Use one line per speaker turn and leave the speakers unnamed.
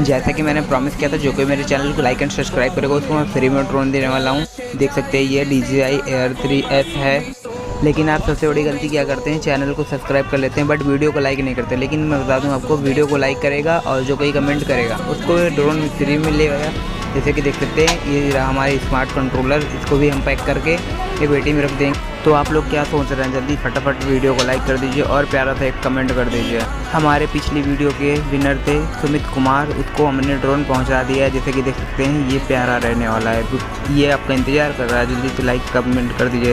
जैसा कि मैंने प्रॉमिस किया था, जो कोई मेरे चैनल को लाइक एंड सब्सक्राइब करेगा उसको मैं फ्री में ड्रोन देने वाला हूँ। देख सकते हैं ये DJI Air 3S है। लेकिन आप सबसे बड़ी गलती क्या करते हैं, चैनल को सब्सक्राइब कर लेते हैं बट वीडियो को लाइक नहीं करते। लेकिन मैं बता दूं आपको, वीडियो को लाइक करेगा और जो कोई कमेंट करेगा उसको ड्रोन फ्री में मिलेगा। जैसे कि देख सकते हैं ये रहा हमारी स्मार्ट कंट्रोलर, इसको भी हम पैक करके ये पेटी में रख देंगे। तो आप लोग क्या सोच रहे हैं, जल्दी फटाफट वीडियो को लाइक कर दीजिए और प्यारा सा एक कमेंट कर दीजिए। हमारे पिछली वीडियो के विनर थे सुमित कुमार, उसको हमने ड्रोन पहुंचा दिया है। जैसे कि देख सकते हैं ये प्यारा रहने वाला है। तो ये आपका इंतज़ार कर रहा है, जल्दी से लाइक कमेंट कर दीजिए।